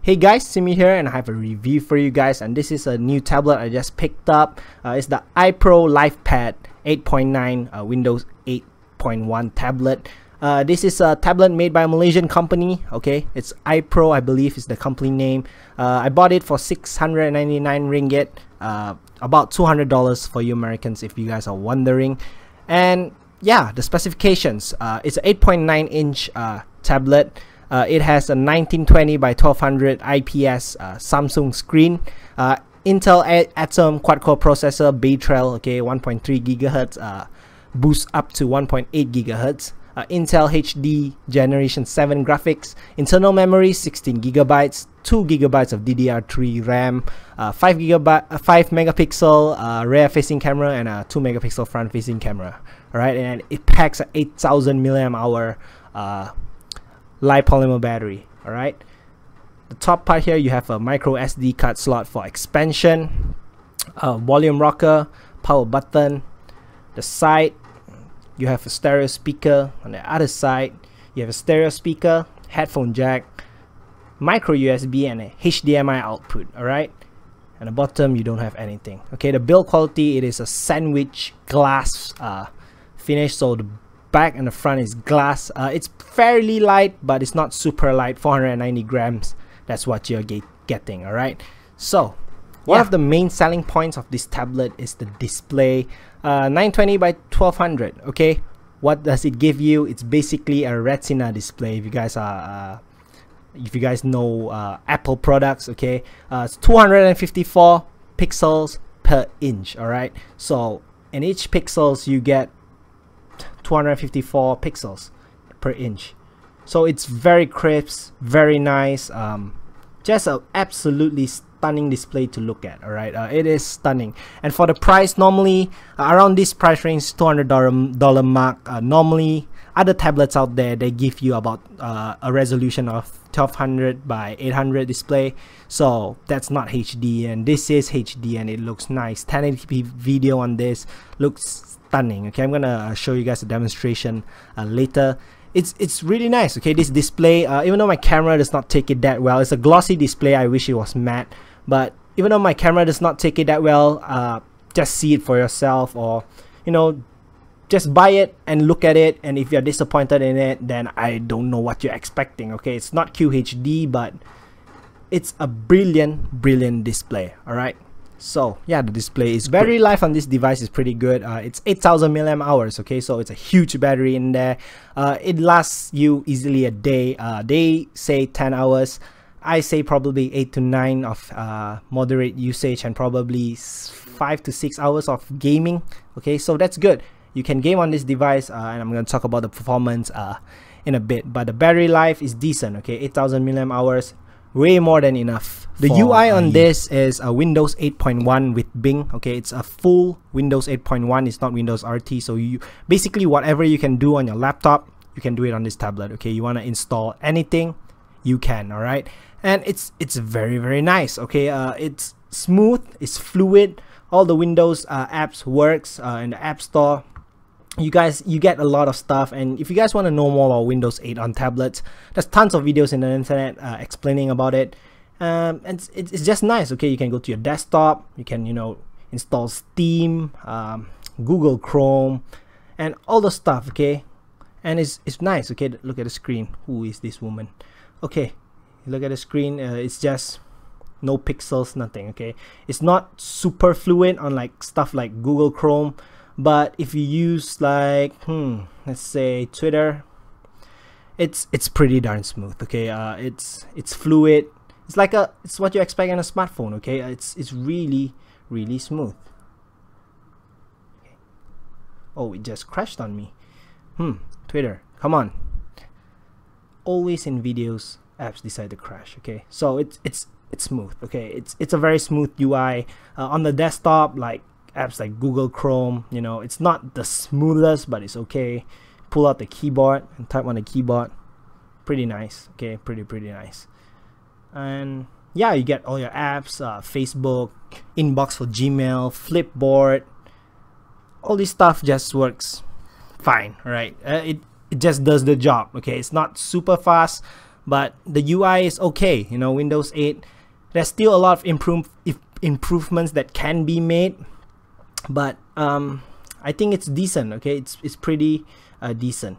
Hey guys, Simi here, and I have a review for you guys, and this is a new tablet I just picked up. It's the IPRO Livepad 8.9 Windows 8.1 tablet. This is a tablet made by a Malaysian company. Okay, it's IPRO, I believe is the company name. I bought it for 699 ringgit, about $200 for you Americans if you guys are wondering. And yeah, the specifications, it's an 8.9 inch tablet. It has a 1920 by 1200 IPS Samsung screen, Intel Atom quad-core processor, Bay Trail, okay, 1.3 GHz, boost up to 1.8 GHz, Intel HD Generation 7 graphics, internal memory 16 GB, 2 GB of DDR3 RAM, 5 megapixel rear facing camera, and a 2 megapixel front facing camera. Alright, and it packs an 8000 mAh light polymer battery. All right, the top part here you have a micro SD card slot for expansion, volume rocker, power button. The side you have a stereo speaker. On the other side you have a stereo speaker, headphone jack, micro USB, and a HDMI output. All right, and the bottom you don't have anything. Okay, the build quality, it is a sandwich glass finish, so the back and the front is glass. It's fairly light, but it's not super light. 490 grams, that's what you're getting. All right, so one of the main selling points of this tablet is the display. 920 by 1200. Okay, what does it give you? It's basically a retina display. If you guys are if you guys know Apple products, okay, it's 254 pixels per inch. All right, so in each pixels you get 254 pixels per inch, so it's very crisp, very nice, just an absolutely stunning display to look at. All right, it is stunning, and for the price, normally around this price range, $200 mark, normally other tablets out there, they give you about a resolution of 1200 by 800 display, so that's not HD, and this is HD and it looks nice. 1080p video on this looks stunning. Okay, I'm gonna show you guys a demonstration later. It's really nice. Okay, this display, even though my camera does not take it that well, it's a glossy display. I wish it was matte, but even though my camera does not take it that well, just see it for yourself, or you know, just buy it and look at it, and if you're disappointed in it, then I don't know what you're expecting. Okay, it's not QHD, but it's a brilliant display. All right, so yeah, the display is battery life on this device is pretty good. It's 8000 mAh. Okay, so it's a huge battery in there. It lasts you easily a day. They say 10 hours. I say probably 8 to 9 of moderate usage, and probably 5 to 6 hours of gaming. Okay, so that's good. You can game on this device, and I'm going to talk about the performance in a bit, but the battery life is decent. Okay, 8000 mAh, way more than enough. The UI on this is a Windows 8.1 with Bing. Okay, it's a full Windows 8.1. It's not Windows RT. So you basically, whatever you can do on your laptop, you can do it on this tablet. Okay, you want to install anything, you can. All right, and it's very nice. Okay, it's smooth, it's fluid. All the Windows apps works in the App Store. You get a lot of stuff, and if you guys want to know more about Windows 8 on tablets, there's tons of videos in the internet explaining about it. And it's just nice. Okay, you can go to your desktop, you can, you know, install Steam, Google Chrome, and all the stuff. Okay, and it's nice. Okay, look at the screen. Who is this woman? Okay, look at the screen. It's just no pixels, nothing. Okay, it's not super fluid on like stuff like Google Chrome, but if you use like let's say Twitter, it's pretty darn smooth. Okay, it's fluid. It's like it's what you expect in a smartphone. Okay, it's really smooth. Okay. Oh, it just crashed on me. Twitter, come on. Always in videos, apps decide to crash. Okay, so it's smooth. Okay, it's a very smooth UI on the desktop. Like apps like Google Chrome, you know, it's not the smoothest, but it's okay. Pull out the keyboard and type on the keyboard. Pretty nice. Okay, pretty nice. And yeah, you get all your apps, Facebook, inbox for Gmail, Flipboard. All this stuff just works fine. Right? It just does the job. Okay, it's not super fast, but the UI is okay. You know, Windows 8, there's still a lot of improvements that can be made, but I think it's decent. Okay, it's pretty decent.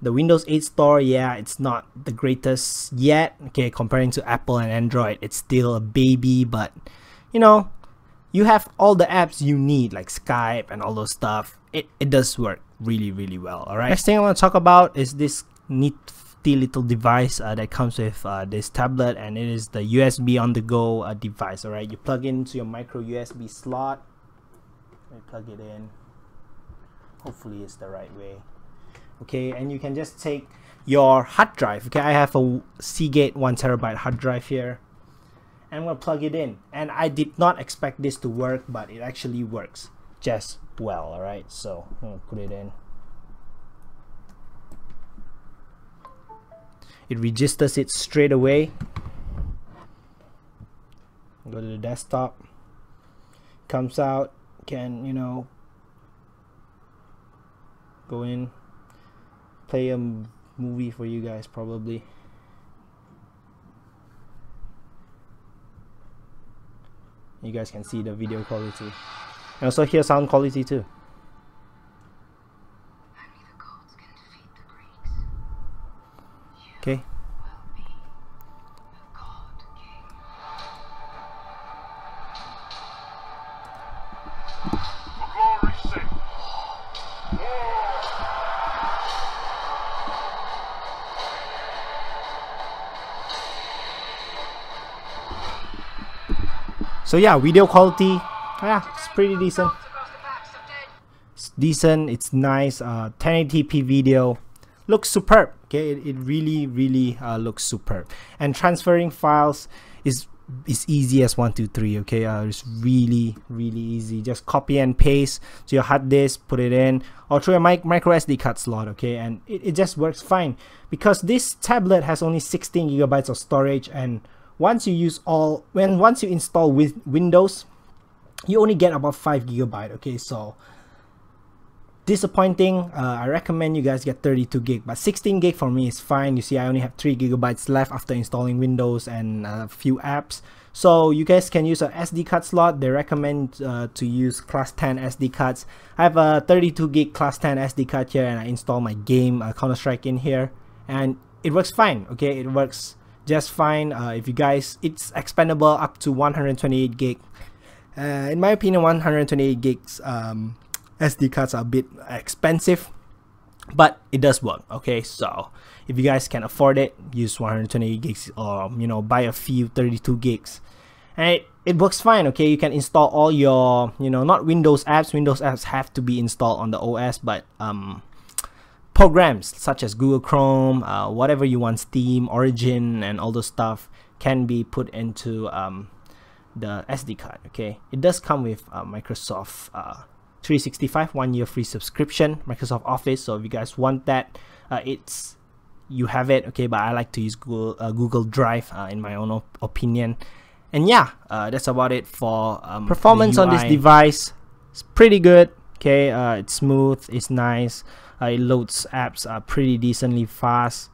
The Windows 8 store, yeah, it's not the greatest yet. Okay, comparing to Apple and Android, it's still a baby, but you know, you have all the apps you need, like Skype and all those stuff. It does work really, really well. All right. Next thing I want to talk about is this nifty little device that comes with this tablet, and it is the USB on the go device. All right, you plug into your micro USB slot. Let me plug it in. Hopefully, it's the right way. Okay, and you can just take your hard drive. Okay, I have a Seagate 1TB hard drive here, and I'm gonna plug it in. And I did not expect this to work, but it actually works just well. All right, so I'm gonna put it in. It registers it straight away. Go to the desktop. Comes out. Can, you know, go in, play a movie for you guys probably. You guys can see the video quality, and also hear sound quality too. Okay. So yeah, video quality, yeah, it's pretty decent. It's decent, it's nice. 1080p video looks superb. Okay, it really looks superb. And transferring files is easy as 1 2 3. Okay, it's really easy. Just copy and paste to your hard disk, put it in, or through a micro SD card slot. Okay, and it just works fine, because this tablet has only 16 GB of storage, and once you install with Windows, you only get about 5 GB. Okay, so disappointing. I recommend you guys get 32 gig, but 16 gig for me is fine. You see, I only have 3 GB left after installing Windows and a few apps. So you guys can use a SD card slot. They recommend to use class 10 SD cards. I have a 32 gig class 10 SD card here, and I install my game Counter-Strike in here, and it works fine. Okay, it works just fine. If you guys, it's expandable up to 128 gig. In my opinion, 128 gigs SD cards are a bit expensive, but it does work. Okay, so if you guys can afford it, use 128 gigs, or you know, buy a few 32 gigs, and it works fine. Okay, you can install all your, you know, not Windows apps. Windows apps have to be installed on the OS, but programs such as Google Chrome, whatever you want, Steam, Origin, and all those stuff can be put into the SD card. Okay, it does come with Microsoft 365 1-year free subscription, Microsoft Office. So if you guys want that, you have it. Okay, but I like to use Google Drive in my own opinion. And yeah, that's about it for performance on this device. It's pretty good. Okay, it's smooth, it's nice. It loads apps pretty decently fast.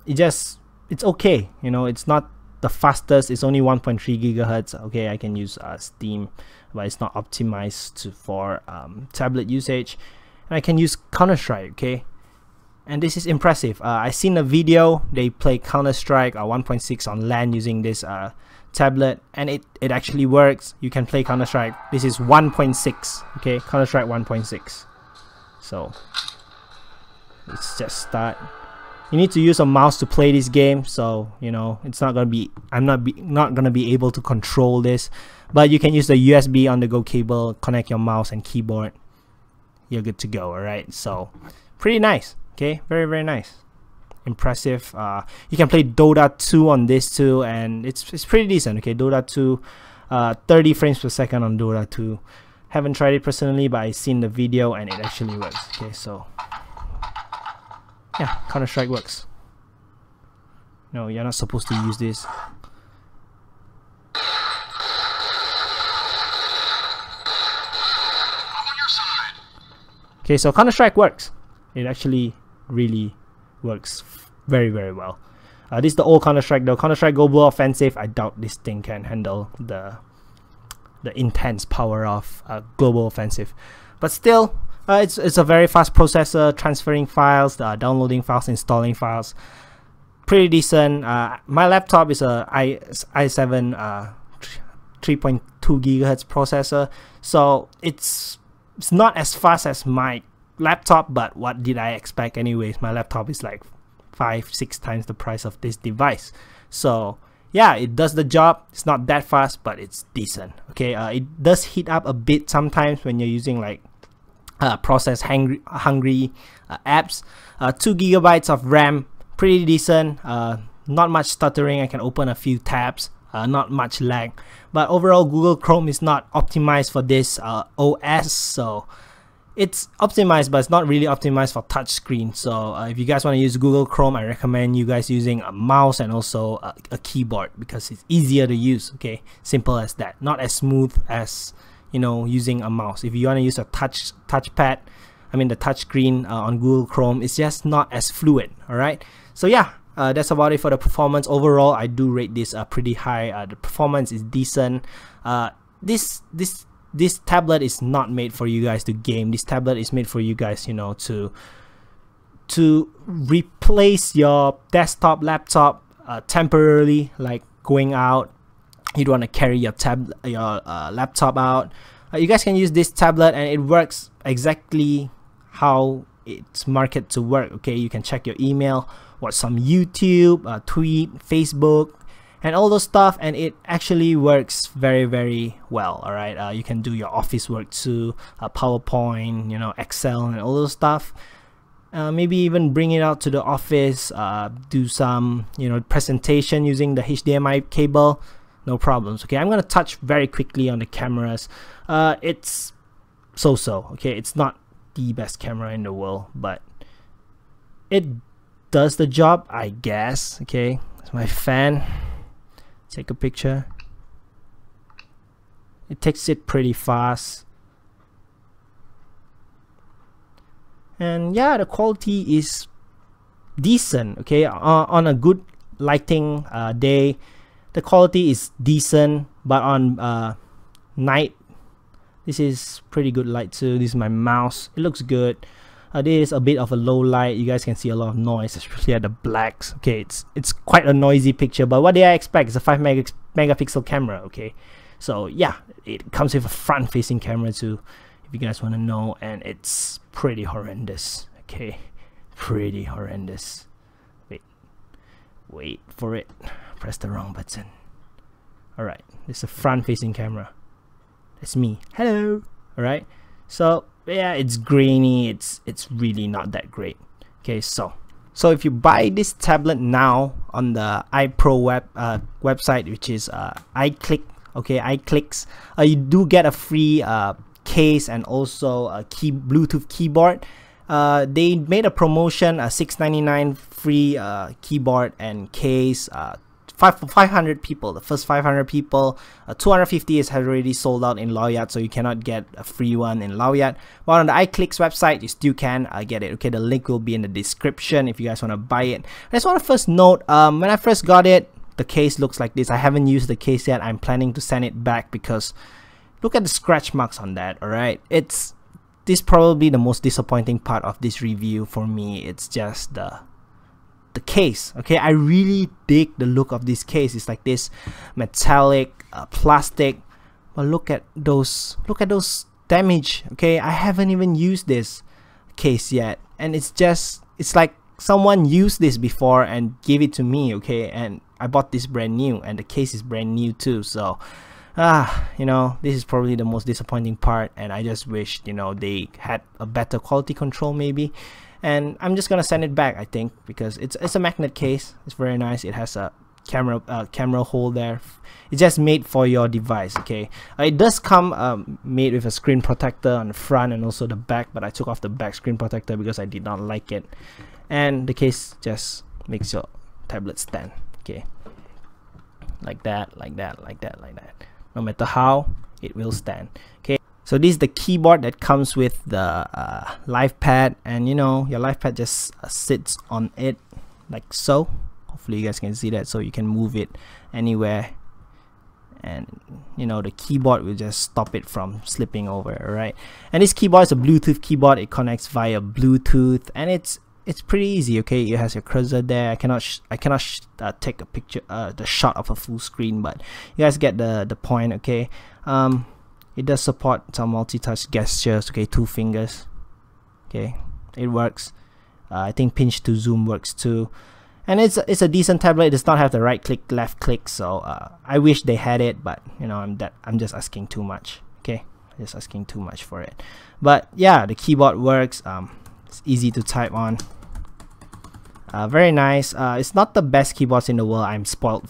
It's okay. You know, it's not the fastest. It's only 1.3 gigahertz. Okay, I can use Steam, but it's not optimized for tablet usage. And I can use Counter-Strike. Okay, and this is impressive. I seen a video, they play Counter-Strike 1.6 on LAN using this tablet, and it actually works. You can play Counter-Strike. This is 1.6. Okay, Counter-Strike 1.6. So let's just start. You need to use a mouse to play this game, so you know it's not gonna be. I'm not gonna be able to control this, but you can use the USB on the go cable, connect your mouse and keyboard. You're good to go. All right, so pretty nice. Okay, very nice, impressive. You can play Dota 2 on this too, and it's pretty decent. Okay, Dota 2, 30 frames per second on Dota 2. Haven't tried it personally, but I've seen the video and it actually works. Okay, so yeah, Counter-Strike works. No, you're not supposed to use this. Okay, so Counter-Strike works. It actually really works very well. This is the old Counter-Strike though. Counter-Strike Global Offensive, I doubt this thing can handle the intense power of Global Offensive, but still it's a very fast processor, transferring files, downloading files, installing files, pretty decent. My laptop is a i7 3.2 gigahertz processor, so it's not as fast as my laptop, but what did I expect anyways? My laptop is like 5-6 times the price of this device, so yeah, it does the job. It's not that fast, but it's decent. Okay, it does heat up a bit sometimes when you're using like process hungry apps. 2 gigabytes of RAM, pretty decent. Not much stuttering. I can open a few tabs. Not much lag, but overall Google Chrome is not optimized for this OS, so it's optimized, but it's not really optimized for touchscreen. So if you guys want to use Google Chrome, I recommend you guys using a mouse and also a keyboard, because it's easier to use. Okay, simple as that. Not as smooth as, you know, using a mouse. If you want to use a touchpad, I mean the touchscreen on Google Chrome, it's just not as fluid. All right, so yeah. That's about it for the performance. Overall, I do rate this pretty high. The performance is decent. This tablet is not made for you guys to game. This tablet is made for you guys, you know, to replace your desktop laptop temporarily, like going out. You don't want to carry your laptop out. You guys can use this tablet, and it works exactly how it's marketed to work. Okay, you can check your email, watch some YouTube, tweet, Facebook, and all those stuff, and it actually works very well. All right, you can do your office work too, PowerPoint, you know, Excel, and all those stuff. Maybe even bring it out to the office, do some, you know, presentation using the HDMI cable. No problems. Okay, I'm gonna touch very quickly on the cameras. It's so-so. Okay, it's not the best camera in the world, but it does the job, I guess. Okay, it's my fan. Take a picture. It takes it pretty fast, and yeah, the quality is decent. Okay, on a good lighting day, the quality is decent, but on night, this is pretty good light too. This is my mouse. It looks good. This is a bit of a low light. You guys can see a lot of noise, especially at the blacks. Okay, it's quite a noisy picture, but what did I expect? It's a 5 megapixel camera. Okay, so yeah, it comes with a front-facing camera too, if you guys want to know, and it's pretty horrendous. Okay, pretty horrendous. Wait for it. Press the wrong button. All right, this is a front-facing camera. That's me. Hello. All right, so yeah, it's grainy. It's really not that great. Okay, so if you buy this tablet now on the IPRO website, which is iClick, okay, iClicks, you do get a free case and also a Bluetooth keyboard. They made a promotion, a $6.99 free keyboard and case. 500 people, the first 500 people. 250 is already sold out in Laoyat, so you cannot get a free one in Laoyat. But on the iClicks website, you still can get it. Okay, the link will be in the description if you guys want to buy it. I just want to first note, when I first got it, the case looks like this. I haven't used the case yet. I'm planning to send it back because look at the scratch marks on that. All right, this is probably the most disappointing part of this review for me. It's just the case. Okay, I really dig the look of this case. It's like this metallic plastic, but look at those damage. Okay, I haven't even used this case yet, and it's like someone used this before and gave it to me. Okay, and I bought this brand new, and the case is brand new too. So you know, this is probably the most disappointing part, and I just wish, you know, they had a better quality control maybe. And I'm just gonna send it back, I think, because it's a magnet case. It's very nice. It has a camera hole there. It's just made for your device. Okay, it does come made with a screen protector on the front and also the back, but I took off the back screen protector because I did not like it. And the case just makes your tablet stand. Okay, like that. No matter how, it will stand. Okay. So this is the keyboard that comes with the LivePad, and you know, your LivePad just sits on it like so. Hopefully you guys can see that. So you can move it anywhere, and you know, the keyboard will just stop it from slipping over. Alright, and this keyboard is a Bluetooth keyboard. It connects via Bluetooth, and it's pretty easy. Okay, it has your cursor there. I cannot take a picture, the shot of a full screen, but you guys get the point. Okay, it does support some multi-touch gestures. Okay, 2 fingers. Okay, it works. I think pinch to zoom works too. And it's a decent tablet. It does not have the right click, left click, so I wish they had it, but you know, I'm just asking too much. Okay, just asking too much for it. But yeah, the keyboard works. It's easy to type on. Very nice. It's not the best keyboards in the world. I'm spoiled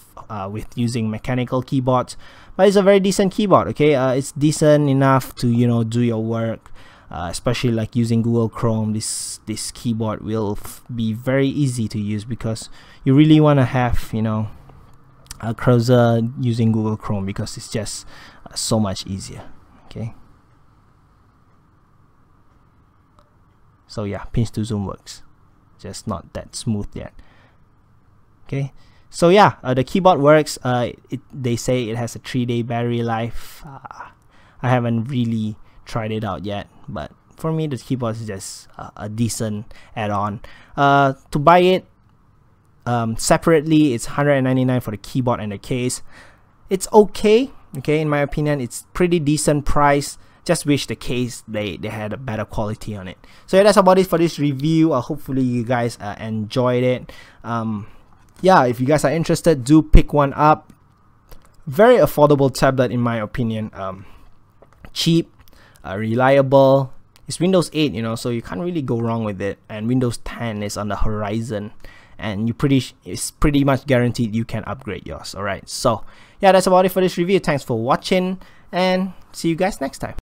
with using mechanical keyboards, but it's a very decent keyboard. Okay, it's decent enough to, you know, do your work. Especially like using Google Chrome, this keyboard will be very easy to use, because you really want to have, you know, a cursor using Google Chrome, because it's just so much easier. Okay, so yeah, pinch to zoom works, just not that smooth yet. Okay, so yeah, the keyboard works. They say it has a 3-day battery life. I haven't really tried it out yet, but for me the keyboard is just a decent add-on. To buy it separately, it's $199 for the keyboard and the case. It's okay, in my opinion. It's pretty decent price. Just wish the case they had a better quality on it. So yeah, that's about it for this review. Hopefully you guys enjoyed it. Yeah, if you guys are interested, do pick one up. Very affordable tablet in my opinion. Cheap, reliable. It's Windows 8, you know, so you can't really go wrong with it. And Windows 10 is on the horizon, and it's pretty much guaranteed you can upgrade yours. Alright, so yeah, that's about it for this review. Thanks for watching, and see you guys next time.